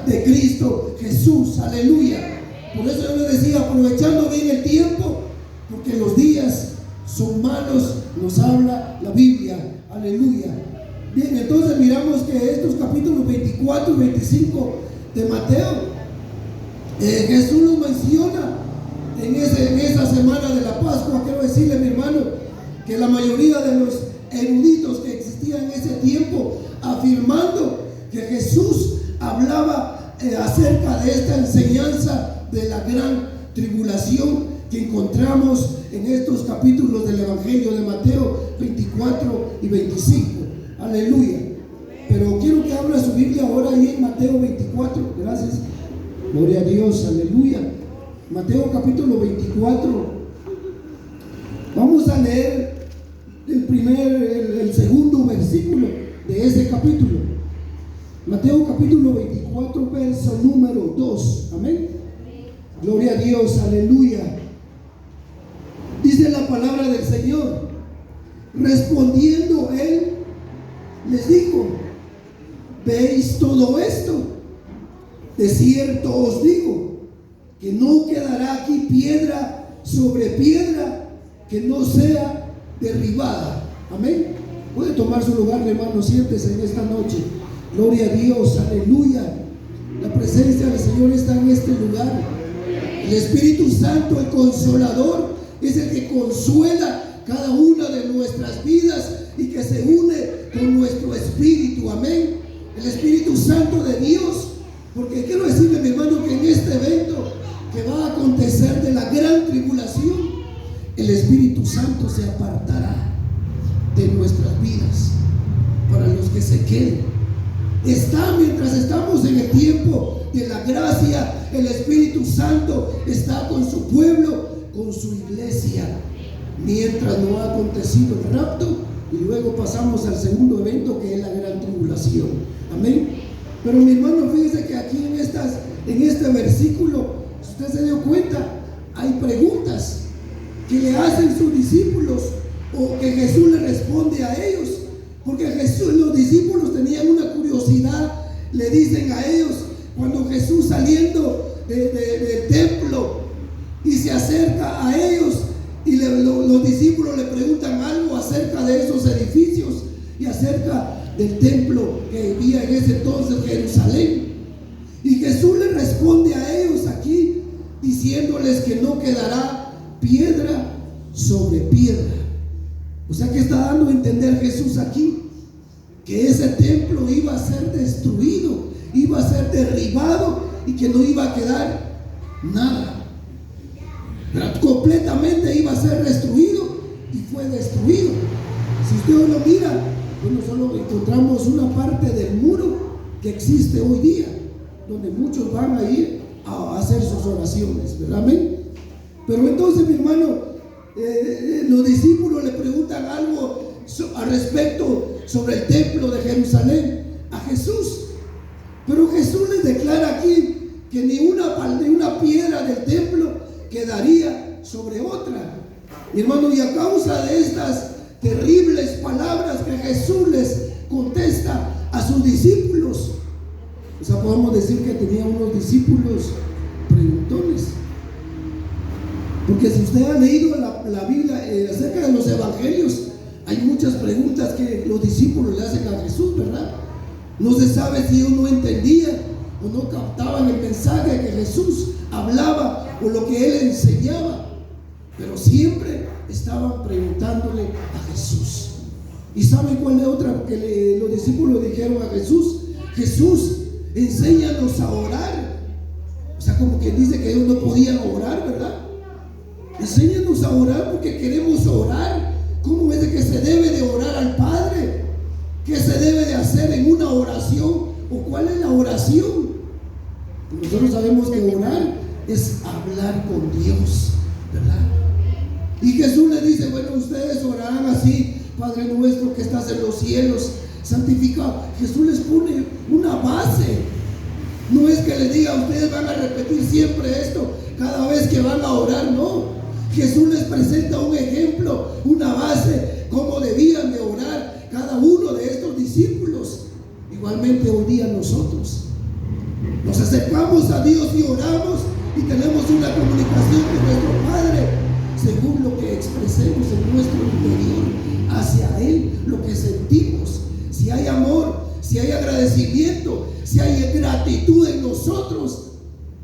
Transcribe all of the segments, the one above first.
de Cristo Jesús. Aleluya. Por eso yo les decía, aprovechando bien el tiempo, porque los días son malos, nos habla la Biblia. Aleluya. Bien, entonces miramos que estos capítulos 24 y 25 de Mateo, Jesús lo menciona en esa semana de la Pascua. Quiero decirle, mi hermano, que la mayoría de los eruditos que existían en ese tiempo, afirmando que Jesús hablaba acerca de esta enseñanza de la gran tribulación que encontramos en estos capítulos del Evangelio de Mateo 24 y 25. Aleluya. Pero quiero que abra su Biblia ahora ahí en Mateo 24. Gracias. Gloria a Dios. Aleluya. Mateo capítulo 24. Vamos a leer el segundo versículo de ese capítulo. Mateo capítulo 24, verso número 2. Amén. Gloria a Dios. Aleluya. Dice la palabra del Señor: respondiendo él, les dijo: ¿veis todo esto? De cierto os digo que no quedará aquí piedra sobre piedra que no sea derribada. Amén. Puede tomar su lugar, hermano. Siéntese en esta noche. Gloria a Dios. Aleluya. La presencia del Señor está en este lugar. El Espíritu Santo, el Consolador, es el que consuela cada una de nuestras vidas y que se une con nuestro espíritu. Amén. El Espíritu Santo de Dios. Porque quiero decirle, mi hermano, que en este evento que va a acontecer de la gran tribulación, el Espíritu Santo se apartará de nuestras vidas para los que se queden. Mientras estamos en el tiempo de la gracia, el Espíritu Santo está con su pueblo, con su iglesia, mientras no ha acontecido el rapto, y luego pasamos al segundo evento, que es la gran tribulación. Amén. Pero mi hermano, fíjese que aquí en este versículo, si usted se dio cuenta, hay preguntas que le hacen sus discípulos, o que Jesús le responde a ellos. Porque los discípulos tenían una curiosidad. Le dicen a ellos, cuando Jesús saliendo del templo y se acerca a ellos, y los discípulos le preguntan algo acerca de esos edificios y acerca del templo que vivía en ese entonces Jerusalén. Y Jesús le responde a ellos aquí diciéndoles que no quedará piedra sobre piedra. O sea que está dando a entender Jesús aquí que ese templo iba a ser destruido, iba a ser derribado, y que no iba a quedar nada. Completamente iba a ser destruido, y fue destruido. Si usted lo mira, bueno, solo encontramos una parte del muro que existe hoy día, donde muchos van a ir a hacer sus oraciones, ¿verdad? Amén. Pero entonces, mi hermano, los discípulos le preguntan algo al respecto sobre el templo de Jerusalén a Jesús. Pero Jesús les declara aquí que ni una piedra del templo quedaría sobre otra. Mi hermano, y a causa de estas terribles palabras que Jesús les contesta a sus discípulos, o sea, podemos decir que tenía unos discípulos preguntones. Porque si usted ha leído la Biblia acerca de los evangelios, hay muchas preguntas que los discípulos le hacen a Jesús, ¿verdad? No se sabe si ellos no entendían o no captaban el mensaje que Jesús hablaba o lo que él enseñaba, pero siempre estaban preguntándole a Jesús. ¿Y saben cuál es otra que los discípulos dijeron a Jesús? Jesús, enséñanos a orar. O sea, como que dice que ellos no podían orar, ¿verdad? Enséñanos a orar porque queremos orar. ¿Cómo es de que se debe de orar al Padre? ¿Qué se debe de hacer en una oración? ¿O cuál es la oración? Nosotros sabemos que orar es hablar con Dios, ¿verdad? Y Jesús le dice, bueno, ustedes orarán así: Padre nuestro que estás en los cielos, santificado. Jesús les pone una base. No es que les diga, ustedes van a repetir siempre esto cada vez que van a orar, no. Jesús les presenta un ejemplo, una base, cómo debían de orar cada uno de estos discípulos. Igualmente hoy día nosotros Nos acercamos a Dios y oramos y tenemos una comunicación con nuestro Padre según lo que expresemos en nuestro interior hacia Él, lo que sentimos. Si hay amor, si hay agradecimiento, si hay gratitud en nosotros,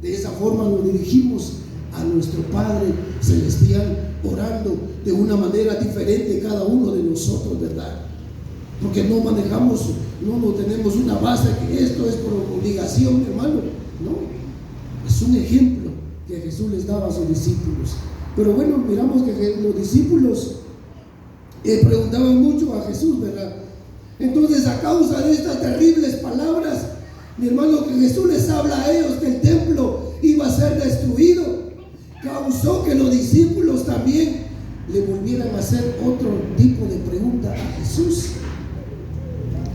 de esa forma nos dirigimos a nuestro Padre Celestial, orando de una manera diferente cada uno de nosotros, ¿verdad? Porque no manejamos, no tenemos una base que esto es por obligación, hermano. No, es un ejemplo que Jesús les daba a sus discípulos. Pero bueno, miramos que los discípulos preguntaban mucho a Jesús, ¿verdad? Entonces, a causa de estas terribles palabras, mi hermano, que Jesús les habla a ellos que el templo iba a ser destruido, causó que los discípulos también le volvieran a hacer otro tipo de pregunta a Jesús.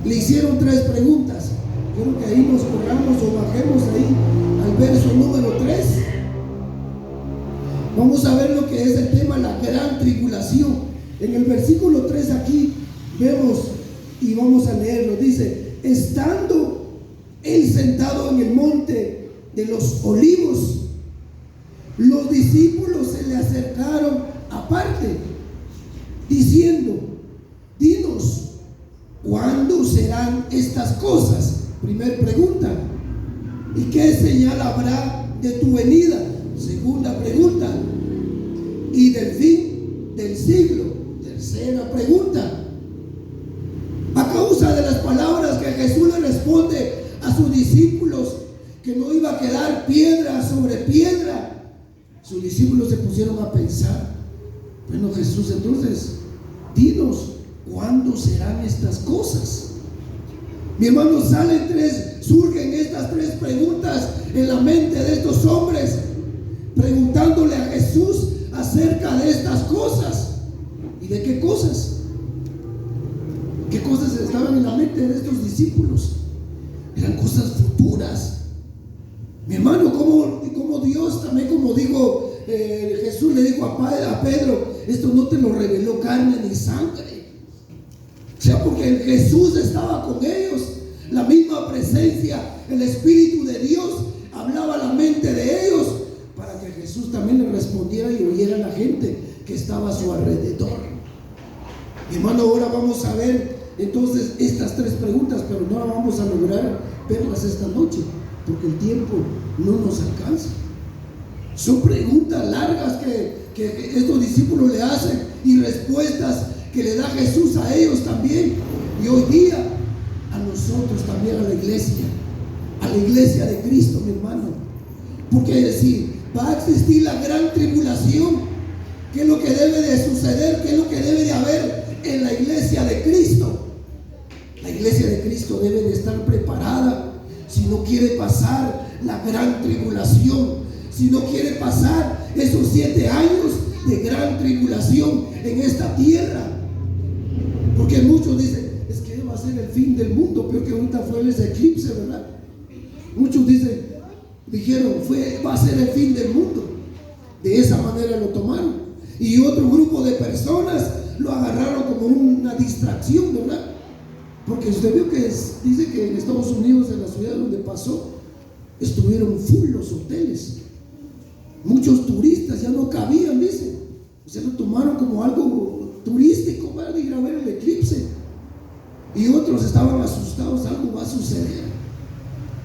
Le hicieron 3 preguntas. Quiero que ahí nos corramos o bajemos ahí al verso número 3. Vamos a ver lo que es el tema, la gran tribulación. En el versículo 3 aquí vemos y vamos a leerlo. Dice: estando él sentado en el monte de los olivos, los discípulos se le acercaron aparte, diciendo: dinos, ¿cuándo serán estas cosas? Primer pregunta. ¿Y qué señal habrá de tu venida? Segunda pregunta. ¿Y del fin del siglo? Tercera pregunta. A causa de las palabras que Jesús le responde a sus discípulos, que no iba a quedar piedra sobre piedra, sus discípulos se pusieron a pensar: bueno, Jesús, entonces dinos, ¿cuándo serán estas cosas? Mi hermano, surgen estas 3 preguntas en la mente de estos hombres, preguntándole a Jesús acerca de estas cosas. ¿Y de qué cosas? ¿Qué cosas estaban en la mente de estos discípulos? Eran cosas futuras. Mi hermano, como Dios también, como dijo Jesús le dijo a Pedro: esto no te lo reveló carne ni sangre. O sea, porque Jesús estaba con ellos, la misma presencia, el Espíritu de Dios hablaba a la mente de ellos, para que Jesús también le respondiera y oyera a la gente que estaba a su alrededor. Mi hermano, ahora vamos a ver entonces estas 3 preguntas, pero no vamos a lograr verlas esta noche, porque el tiempo no nos alcanza. Son preguntas largas que estos discípulos le hacen y respuestas que le da Jesús a ellos también. Y hoy día a nosotros también, a la iglesia de Cristo, mi hermano. Porque si va a existir la gran tribulación, ¿qué es lo que debe de suceder? ¿Qué es lo que debe de haber en la iglesia de Cristo? La iglesia de Cristo debe de estar preparada si no quiere pasar la gran tribulación, si no quiere pasar esos 7 años de gran tribulación en esta tierra. Porque muchos dicen: es que va a ser el fin del mundo, peor que ahorita fue ese eclipse, ¿verdad? Muchos dijeron va a ser el fin del mundo. De esa manera lo tomaron. Y otro grupo de personas lo agarraron como una distracción, ¿verdad? Porque usted vio que dice que en Estados Unidos, en la ciudad donde pasó, estuvieron full los hoteles. Muchos turistas ya no cabían, dice. O sea, lo tomaron como algo turístico para ir a ver el eclipse. Y otros estaban asustados: algo va a suceder.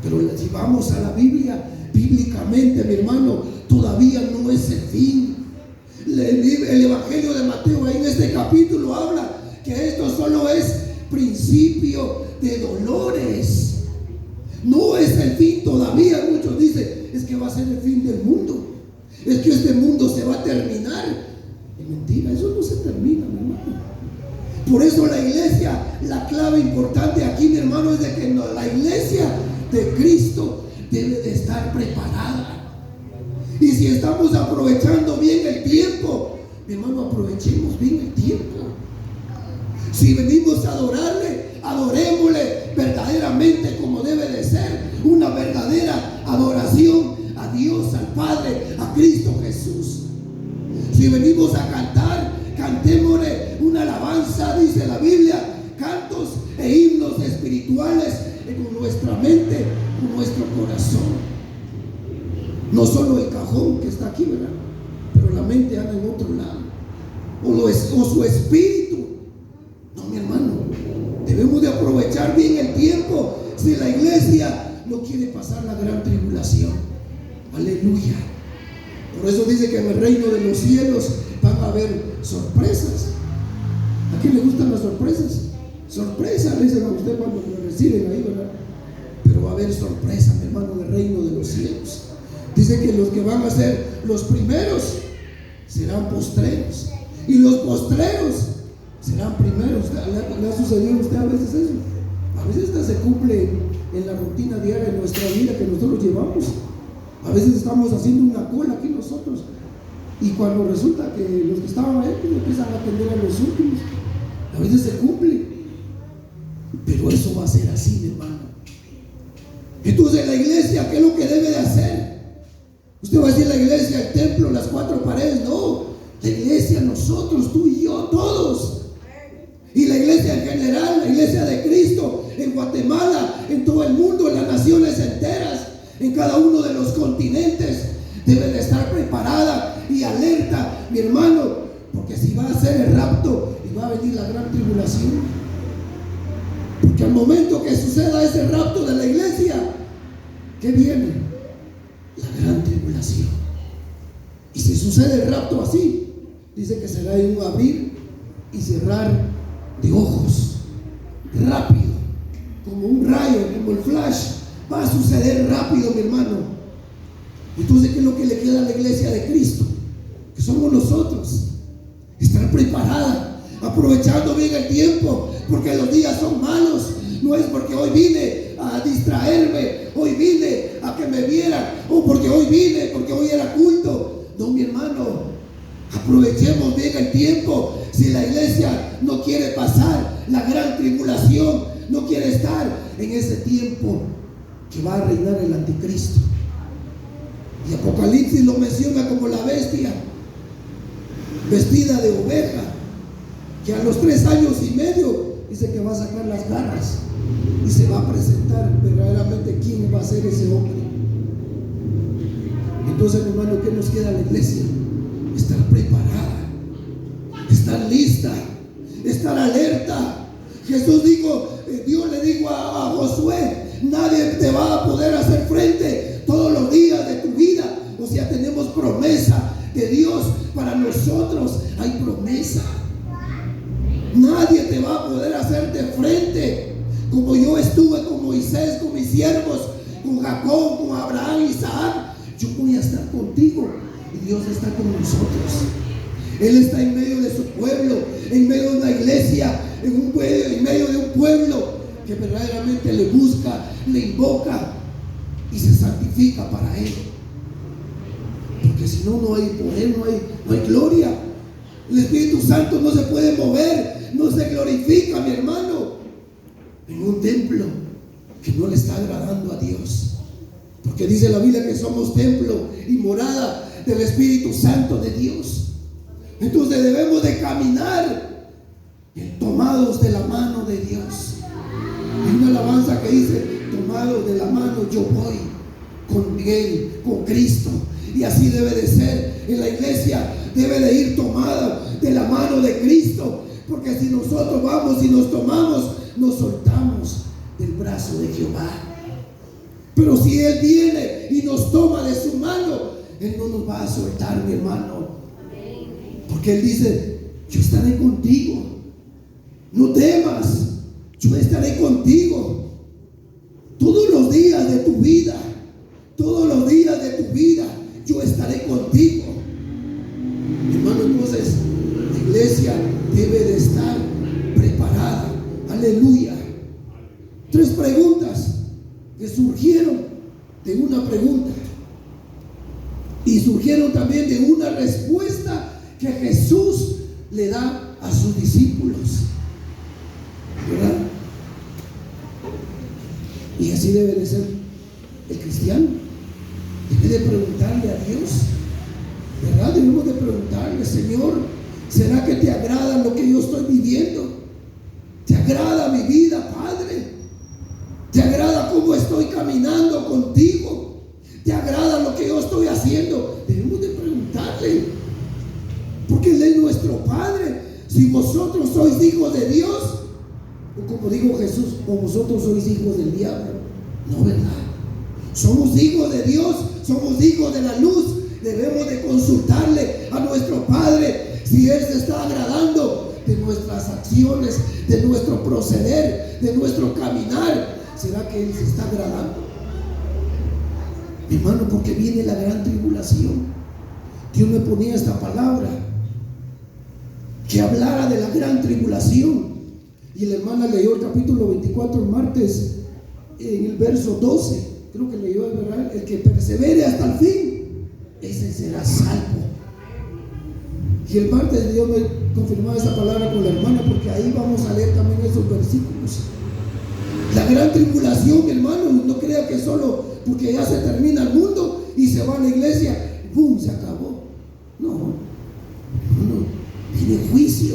Pero si vamos a la Biblia, bíblicamente, mi hermano, todavía no es el fin. El Evangelio de Mateo, ahí en este capítulo, habla que esto solo es principio de dolores. No es el fin todavía. Muchos dicen: es que va a ser el fin del mundo, es que este mundo se va a terminar. Es mentira, eso no se termina, mi hermano. Por eso la iglesia, la clave importante aquí, mi hermano, es de que la iglesia de Cristo debe de estar preparada. Y si estamos aprovechando bien el tiempo, mi hermano, aprovechemos bien el tiempo. Si venimos a adorarle, adorémosle verdaderamente como debe de ser, una verdadera adoración a Dios, al Padre, a Cristo Jesús. Si venimos a cantar, cantémosle una alabanza, dice la Biblia, cantos e himnos espirituales con nuestra mente, con nuestro corazón. No solo el cajón que está aquí, ¿verdad? Pero la mente anda en otro lado. O su espíritu. No, mi hermano. Debemos de aprovechar bien el tiempo. Si la iglesia no quiere pasar la gran tribulación. Aleluya. Por eso dice que en el reino de los cielos van a haber sorpresas. ¿A quién le gustan las sorpresas? Sorpresa, le dicen a usted cuando lo reciben ahí, ¿verdad? Pero va a haber sorpresa, mi hermano, del reino de los cielos. Dice que los que van a ser los primeros serán postreros, y los postreros serán primeros. ¿Le ha sucedido a usted a veces eso? A veces esta se cumple en la rutina diaria de nuestra vida que nosotros llevamos. A veces estamos haciendo una cola aquí nosotros, y cuando resulta que los que estaban ahí pues empiezan a atender a los últimos. A veces se cumple, pero eso va a ser así, mi hermano. Entonces la iglesia, ¿qué es lo que debe de hacer? Usted va a decir la iglesia, el templo, las cuatro paredes. No, la iglesia, nosotros, tú y yo, todos. Y la iglesia en general, la iglesia de Cristo en Guatemala, en todo el mundo, en las naciones enteras, en cada uno de los continentes, debe de estar preparada y alerta, mi hermano, porque si va a ser el rapto y va a venir la gran tribulación. Porque al momento que suceda ese rapto de la iglesia, ¿qué viene? La gran tribulación. Y si sucede el rapto así, dice que será en un abrir y cerrar de ojos, rápido, como un rayo, como el flash. Va a suceder rápido, mi hermano. Entonces, ¿qué es lo que le queda a la iglesia de Cristo? Que somos nosotros. Estar preparada, aprovechando bien el tiempo, porque los días son malos. No es porque hoy vine a distraerme, hoy vine a que me vieran, o porque hoy vine, porque hoy era culto. No, mi hermano, aprovechemos bien el tiempo. Si la iglesia no quiere pasar la gran tribulación, no quiere estar en ese tiempo que va a reinar el anticristo. Y Apocalipsis lo menciona como la bestia vestida de oveja, que a los 3 años y medio dice que va a sacar las garras y se va a presentar verdaderamente quién va a ser ese hombre. Entonces, mi hermano, ¿qué nos queda a la iglesia? Estar preparada, estar lista, estar alerta. Jesús dijo, Dios le dijo a Josué: nadie te va a poder hacer frente todos los días de tu vida. O sea, tenemos promesa de Dios para nosotros. Hay promesa. Nadie te va a poder hacerte frente. Como yo estuve con Moisés, con mis siervos, con Jacob, con Abraham, Isaac, yo voy a estar contigo. Y Dios está con nosotros. Él está en medio de su pueblo, en medio de una iglesia, en medio de un pueblo que verdaderamente le busca, le invoca y se santifica para Él. Porque si no, no hay poder, no hay gloria. El Espíritu Santo no se puede mover, no se glorifica, mi hermano, en un templo que no le está agradando a Dios. Porque dice la Biblia que somos templo y morada del Espíritu Santo de Dios. Entonces debemos de caminar tomados de la mano de Dios. Hay una alabanza que dice: tomados de la mano yo voy con Él, con Cristo. Y así debe de ser. En la iglesia debe de ir tomada de la mano de Cristo. Porque si nosotros vamos y nos tomamos, nos soltamos del brazo de Jehová. Pero si Él viene y nos toma de su mano, Él no nos va a soltar, mi hermano. Porque Él dice: yo estaré contigo, no temas, yo estaré contigo todos los días de tu vida. Todos los días de tu vida yo estaré contigo, hermano. Entonces la iglesia debe de estar preparada. Aleluya. 3 preguntas que surgieron de una pregunta y surgieron también de una respuesta que Jesús le da a sus discípulos, ¿verdad? Y así debe de ser el cristiano. Debe de preguntarle a Dios, ¿verdad? Debemos de preguntarle: Señor, ¿será que te agrada lo que yo estoy viviendo? ¿Te agrada mi vida, Padre? ¿Te agrada cómo estoy caminando contigo? ¿Te agrada lo que yo estoy haciendo? Debemos de preguntarle, porque Él es nuestro Padre. Si vosotros sois hijos de Dios, o como dijo Jesús, o vosotros sois hijos del diablo. No, ¿verdad? Somos hijos de Dios, somos hijos de la luz. Debemos de consultarle a nuestro Padre si Él se está agradando de nuestras acciones, de nuestro proceder, de nuestro caminar. ¿Será que Él se está agradando? Mi hermano, porque viene la gran tribulación. Dios me ponía esta palabra, que hablara de la gran tribulación. Y la hermana leyó el capítulo 24 el martes, en el verso 12. Creo que leyó, ¿verdad? El que persevere hasta el fin, ese será salvo. Y el martes Dios me confirmaba esa palabra con la hermana, porque ahí vamos a leer también esos versículos. La gran tribulación, mi hermano, no crea que solo porque ya se termina el mundo y se va a la iglesia, ¡pum!, se acabó. No, viene juicio.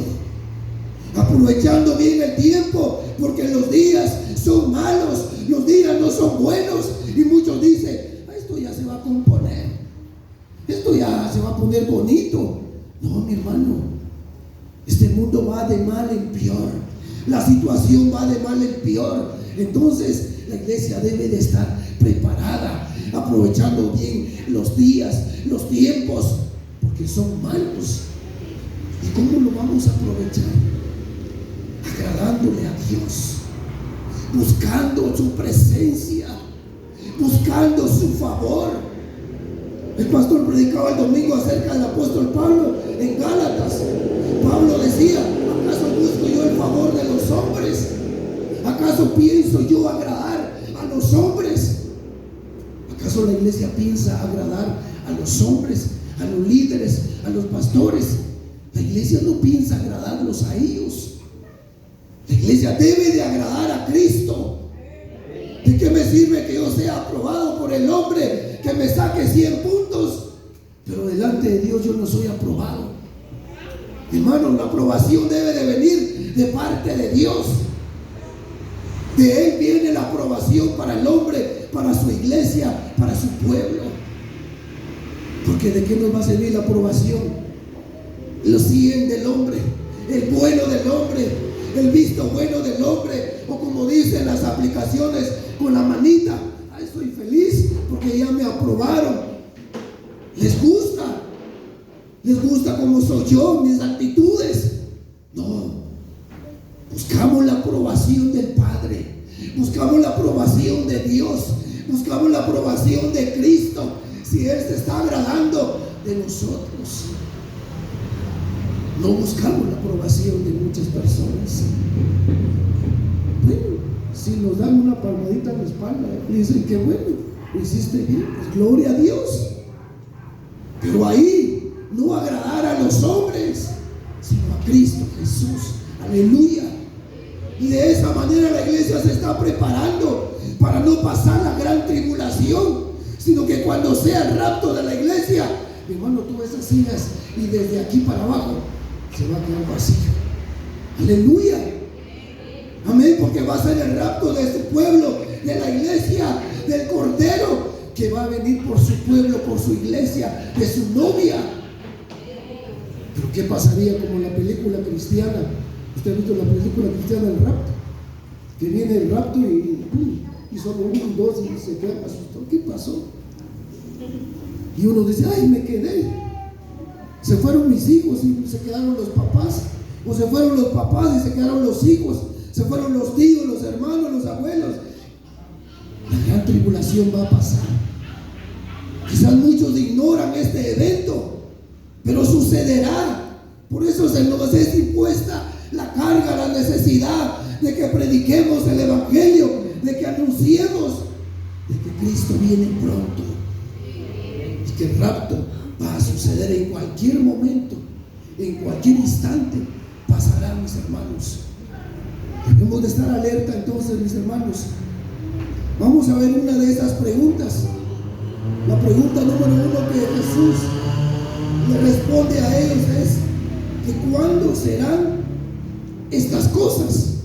Aprovechando bien el tiempo, porque los días son malos, los días no son buenos. Y muchos dicen, esto ya se va a componer, esto ya se va a poner bonito. No, mi hermano, este mundo va de mal en peor, la situación va de mal en peor. Entonces la iglesia debe de estar preparada, aprovechando bien los días, los tiempos, porque son malos. ¿Y cómo lo vamos a aprovechar? Agradándole a Dios, buscando su presencia, buscando su favor. El pastor predicaba el domingo acerca del apóstol Pablo en Gálatas. Pablo decía, ¿acaso busco yo el favor de los hombres? ¿Acaso pienso yo agradar a los hombres? ¿Acaso la iglesia piensa agradar a los hombres, a los líderes, a los pastores? La iglesia no piensa agradarlos a ellos. La iglesia debe de agradar a Cristo. ¿De qué me sirve que yo sea aprobado por el hombre, que me saque 100 puntos, pero delante de Dios yo no soy aprobado? Hermano, la aprobación debe de venir de parte de Dios. De Él viene la aprobación para el hombre, para su iglesia, para su pueblo. Porque ¿de qué nos va a servir la aprobación? Los 100 del hombre, el bueno del hombre, el visto bueno del hombre, o como dicen las aplicaciones, con la manita, estoy feliz porque ya me aprobaron. Les gusta como soy yo, mis actitudes. No, buscamos la aprobación del Padre, buscamos la aprobación de Dios, buscamos la aprobación de Cristo, si Él se está agradando de nosotros. No buscamos la aprobación de muchas personas. Bueno, si nos dan una palmadita en la espalda y dicen que bueno, lo hiciste bien, pues gloria a Dios. Pero ahí no agradar a los hombres, sino a Cristo Jesús. Aleluya. Y de esa manera la iglesia se está preparando para no pasar la gran tribulación, sino que cuando sea el rapto de la iglesia, mi hermano, tú ves esas sillas y desde aquí para abajo se va a quedar vacío. Aleluya. Amén, porque va a ser el rapto de su pueblo, de la iglesia, del Cordero, que va a venir por su pueblo, por su iglesia, de su novia. Pero ¿qué pasaría como en la película cristiana? ¿Usted ha visto la película cristiana del rapto? Que viene el rapto y solo uno y dos y se quedan asustados. ¿Qué pasó? Y uno dice, ay, me quedé. Se fueron mis hijos y se quedaron los papás. O se fueron los papás y se quedaron los hijos. Se fueron los tíos, los hermanos, los abuelos. La gran tribulación va a pasar. Quizás muchos ignoran este evento, pero sucederá. Por eso se nos es impuesta la carga, la necesidad de que prediquemos el evangelio, de que anunciemos de que Cristo viene pronto y que el rapto va a suceder en cualquier momento, en cualquier instante pasará, mis hermanos. Debemos de estar alerta entonces, mis hermanos. Vamos a ver una de esas preguntas. La pregunta número 1 que Jesús le responde a ellos es que ¿cuándo serán estas cosas?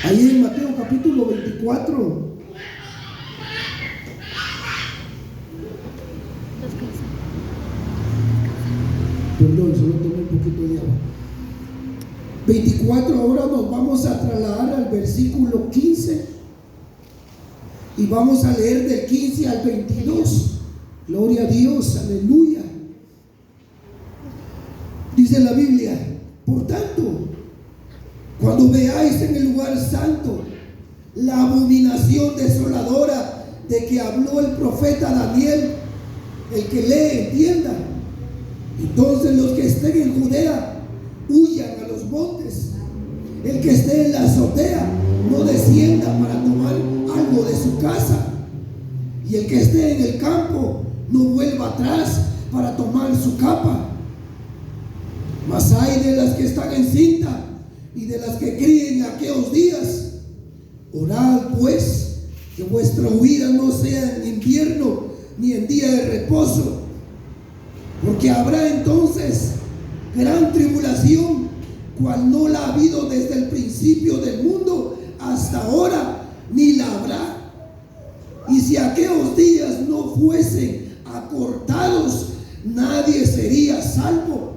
Ahí en Mateo capítulo 24, poquito de agua. 24, ahora nos vamos a trasladar al versículo 15 y vamos a leer del 15 al 22. Gloria a Dios, aleluya. Dice la Biblia: por tanto, cuando veáis en el lugar santo la abominación desoladora de que habló el profeta Daniel, el que lee entienda. Entonces los que estén en Judea huyan a los montes. El que esté en la azotea no descienda para tomar algo de su casa. Y el que esté en el campo no vuelva atrás para tomar su capa. Mas hay de las que están en cinta y de las que críen en aquellos días. Orad pues que vuestra huida no sea en invierno ni en día de reposo, porque habrá entonces gran tribulación, cual no la ha habido desde el principio del mundo hasta ahora, ni la habrá. Y si aquellos días no fuesen acortados, nadie sería salvo.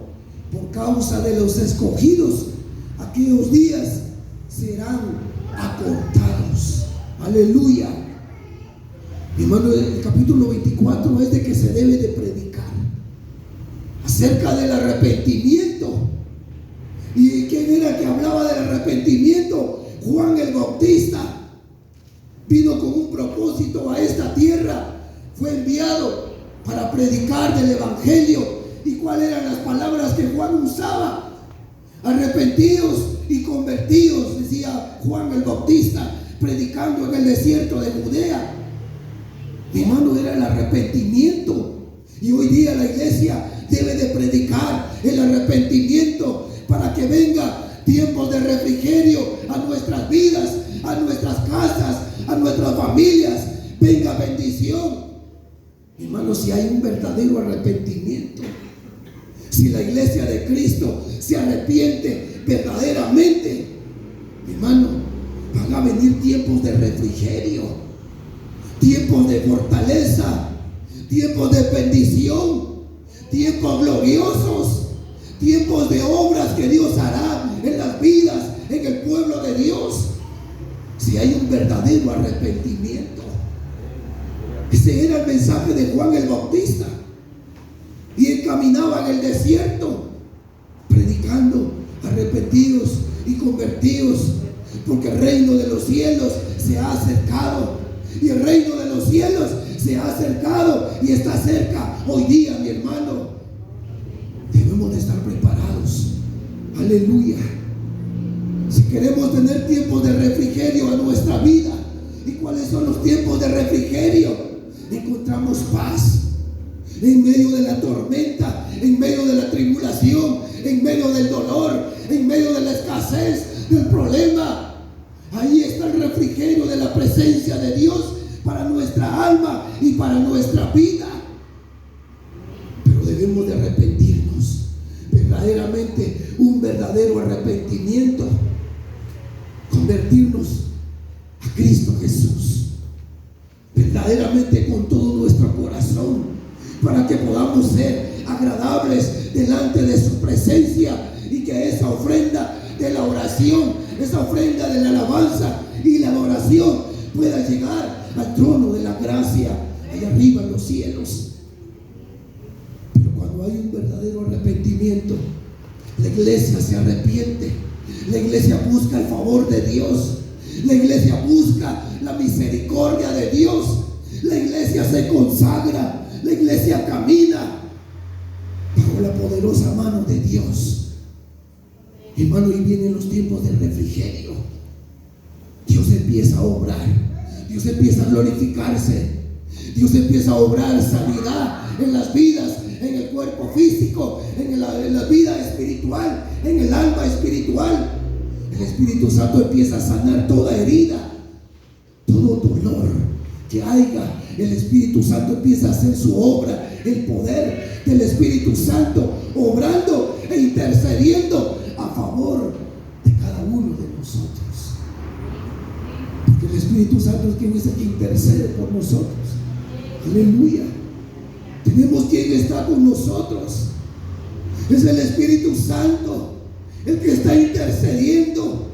Por causa de los escogidos, aquellos días serán acortados. Aleluya. Hermano, el capítulo 24 es de que se debe de predicar acerca del arrepentimiento. ¿Y quién era que hablaba del arrepentimiento? Juan el Bautista. Vino con un propósito a esta tierra. Fue enviado para predicar del evangelio. ¿Y cuáles eran las palabras que Juan usaba? Arrepentidos y convertidos, decía Juan el Bautista, predicando en el desierto de Judea. Mi hermano, era el arrepentimiento. Y hoy día la iglesia debe de predicar el arrepentimiento para que venga tiempos de refrigerio a nuestras vidas, a nuestras casas, a nuestras familias. Venga bendición. Mi hermano, si hay un verdadero arrepentimiento, si la iglesia de Cristo se arrepiente verdaderamente, mi hermano, van a venir tiempos de refrigerio, tiempos de fortaleza, tiempos de bendición, tiempos gloriosos, tiempos de obras que Dios hará en las vidas, en el pueblo de Dios, si hay un verdadero arrepentimiento. Ese era el mensaje de Juan el Bautista. Y él caminaba en el desierto predicando: arrepentidos y convertidos, porque el reino de los cielos se ha acercado. Y el reino de los cielos se ha acercado y está cerca hoy día, mi hermano. Debemos de estar preparados. Aleluya. Si queremos tener tiempos de refrigerio a nuestra vida. ¿Y cuáles son los tiempos de refrigerio? Encontramos paz en medio de la tormenta, en medio de la tribulación, en medio del dolor, en medio de la escasez, del problema. Ahí está el refrigerio de la presencia de Dios para nuestra alma y para nuestra vida. Pero debemos de arrepentirnos, verdaderamente un verdadero arrepentimiento, convertirnos a Cristo Jesús, verdaderamente con todo nuestro corazón, para que podamos ser agradables delante de su presencia, y que esa ofrenda de la oración, esa ofrenda de la alabanza y la adoración pueda llegar al trono de la gracia allá arriba en los cielos. Pero cuando hay un verdadero arrepentimiento, la iglesia se arrepiente, la iglesia busca el favor de Dios, la iglesia busca la misericordia de Dios, la iglesia se consagra, la iglesia camina bajo la poderosa mano de Dios. Hermano, y vienen los tiempos del refrigerio. Dios empieza a obrar, Dios empieza a glorificarse, Dios empieza a obrar sanidad en las vidas, en el cuerpo físico, en la vida espiritual, en el alma espiritual. El Espíritu Santo empieza a sanar toda herida, todo dolor que haya. El Espíritu Santo empieza a hacer su obra, el poder del Espíritu Santo obrando e intercediendo a favor de cada uno de nosotros. Porque el Espíritu Santo es quien es el que intercede por nosotros. Aleluya. Tenemos quien está con nosotros. Es el Espíritu Santo el que está intercediendo.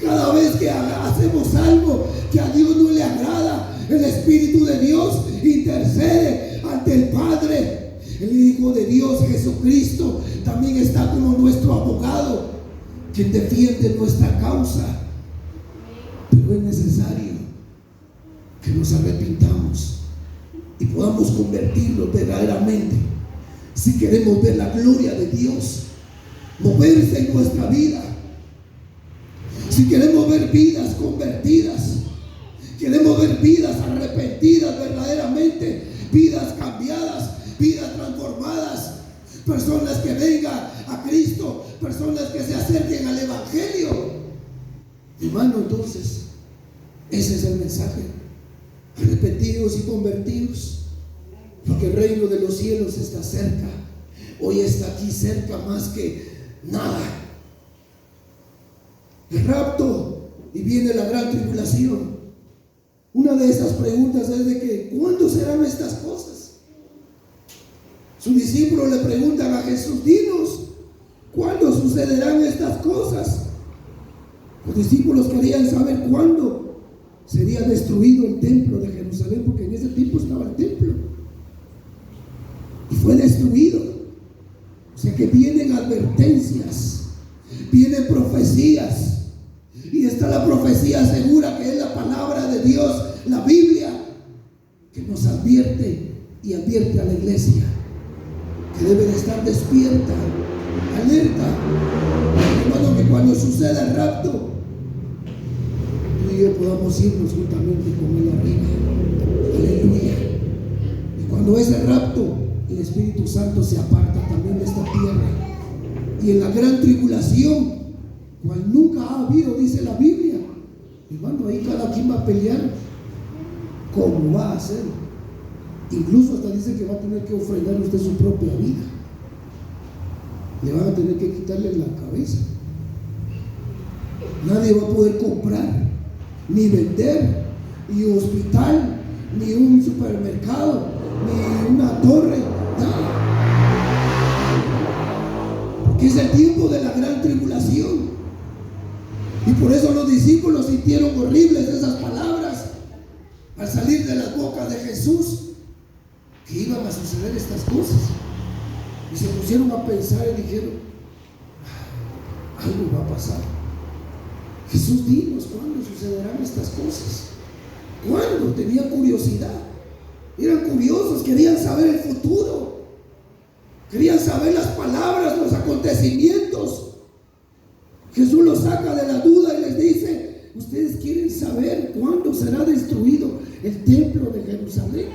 Cada vez que hacemos algo que a Dios no le agrada, el Espíritu de Dios intercede ante el Padre. El Hijo de Dios, Jesucristo, también está como nuestro abogado, quien defiende nuestra causa. Pero es necesario que nos arrepintamos y podamos convertirnos verdaderamente, si queremos ver la gloria de Dios moverse en nuestra vida. Si queremos ver vidas convertidas, queremos ver vidas arrepentidas verdaderamente, vidas cambiadas, vidas transformadas, personas que vengan a Cristo, personas que se acerquen al Evangelio. Hermano, entonces, ese es el mensaje. Arrepentidos y convertidos, porque el reino de los cielos está cerca. Hoy está aquí cerca más que nada. El rapto y viene la gran tribulación. Una de esas preguntas es de que ¿cuándo serán estas cosas? Sus discípulos le preguntan a Jesús: dinos, ¿cuándo sucederán estas cosas? Los discípulos querían saber cuándo sería destruido el templo de Jerusalén, porque en ese tiempo estaba el templo y fue destruido. O sea que vienen advertencias, vienen profecías. Y está la profecía segura, que es la palabra de Dios, la Biblia, que nos advierte y advierte a la iglesia que debe de estar despierta, alerta. Hermano, que cuando suceda el rapto, tú y yo podamos irnos juntamente con él arriba. Aleluya. Y cuando ese rapto, el Espíritu Santo se aparta también de esta tierra. Y en la gran tribulación, cual nunca ha habido, dice la Biblia, hermano, ahí cada quien va a pelear como va a hacer. Incluso hasta dice que va a tener que ofrendar usted su propia vida. Le van a tener que quitarle la cabeza. Nadie va a poder comprar ni vender ni un hospital, ni un supermercado, ni una torre, nada. Porque es el tiempo de la gran tribulación. Y por eso los discípulos sintieron horribles esas palabras al salir de las bocas de Jesús, que iban a suceder estas cosas. Y se pusieron a pensar y dijeron: algo va a pasar. Jesús, dinos cuándo sucederán estas cosas. ¿Cuándo? Tenían curiosidad. Eran curiosos, querían saber el futuro. Querían saber las palabras, los acontecimientos. Jesús los saca de la duda y les dice: ustedes quieren saber cuándo será destruido el templo de Jerusalén.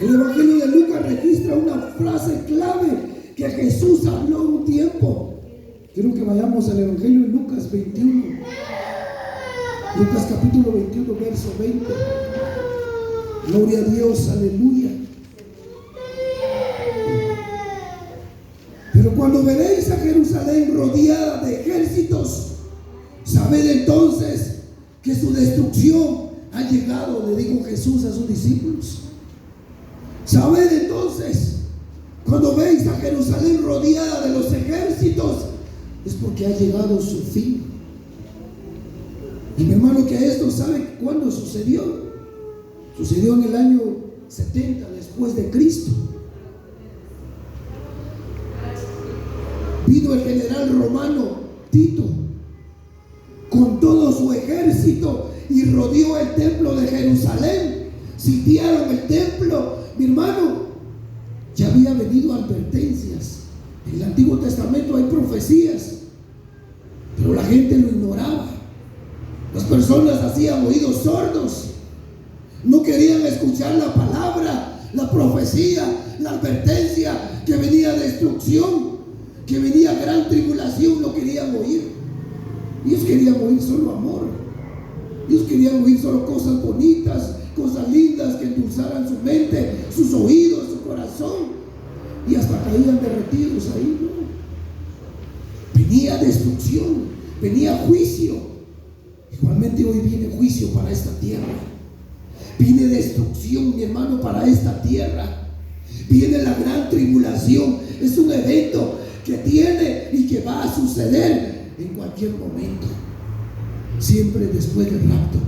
El Evangelio de Lucas registra una frase clave que Jesús habló un tiempo. Quiero que vayamos al Evangelio de Lucas 21. Lucas capítulo 21, verso 20. Gloria a Dios, aleluya. Pero cuando veréis a Jerusalén rodeada de ejércitos, sabed entonces que su destrucción ha llegado, le dijo Jesús a sus discípulos. Sabed entonces, cuando veis a Jerusalén rodeada de los ejércitos, es porque ha llegado su fin. Y mi hermano, que esto sabe cuándo sucedió. Sucedió en el año 70 después de Cristo. Vino el general romano Tito con todo su ejército y rodeó el templo de Jerusalén. Sitiaron el templo. Mi hermano, ya había venido advertencias. En el Antiguo Testamento hay profecías, pero la gente lo ignoraba. Las personas hacían oídos sordos. No querían escuchar la palabra, la profecía, la advertencia que venía destrucción, que venía gran tribulación. No querían oír. Ellos querían oír solo amor. Ellos querían oír solo cosas bonitas, cosas lindas que endulzaran su mente, sus oídos, su corazón. Y hasta caían derretidos ahí, ¿no? Venía destrucción, venía juicio. Igualmente hoy viene juicio para esta tierra. Viene destrucción, mi hermano, para esta tierra. Viene la gran tribulación. Es un evento que tiene y que va a suceder en cualquier momento. Siempre después del rapto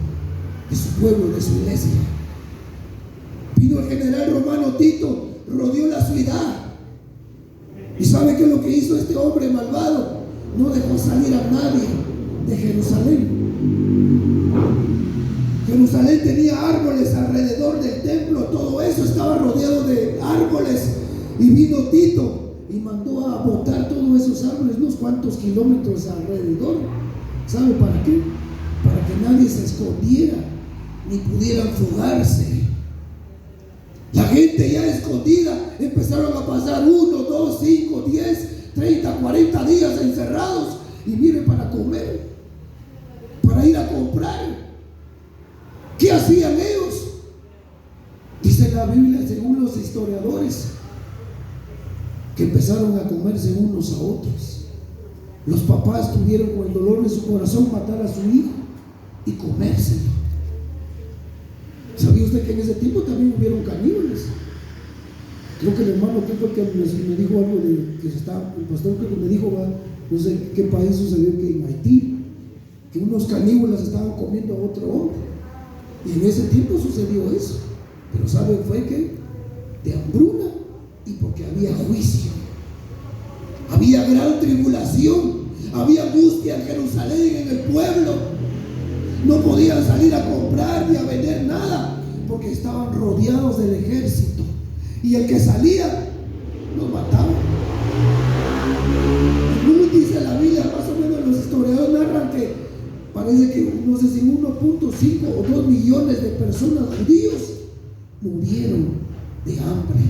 de su pueblo, de su iglesia. Vino el general romano Tito, rodeó la ciudad. ¿Y sabe qué es lo que hizo este hombre malvado? No dejó salir a nadie de Jerusalén. Jerusalén tenía árboles alrededor del templo, todo eso estaba rodeado de árboles. Y vino Tito y mandó a botar todos esos árboles, unos cuantos kilómetros alrededor. ¿Sabe para qué? Para que nadie se escondiera ni pudieran fugarse. La gente ya escondida empezaron a pasar 1, 2, 5, 10, 30, 40 días encerrados. Y miren, para comer, para ir a comprar. ¿Qué hacían ellos? Dice la Biblia, según los historiadores, que empezaron a comerse unos a otros. Los papás tuvieron con el dolor de su corazón matar a su hijo y comérselo. ¿Sabía usted que en ese tiempo también hubieron caníbales? Creo que el hermano que fue que me dijo algo de que el pastor que me dijo, no sé qué país sucedió, que en Haití, que unos caníbales estaban comiendo a otro hombre. Y en ese tiempo sucedió eso. Pero ¿saben? Fue que de hambruna y porque había juicio. Había gran tribulación. Había angustia en Jerusalén, en el pueblo. No podían salir a comprar ni a vender nada porque estaban rodeados del ejército. Y el que salía los mataba. Dice la Biblia, más o menos los historiadores narran que parece que no sé si 1.5 o 2 millones de personas judíos murieron de hambre.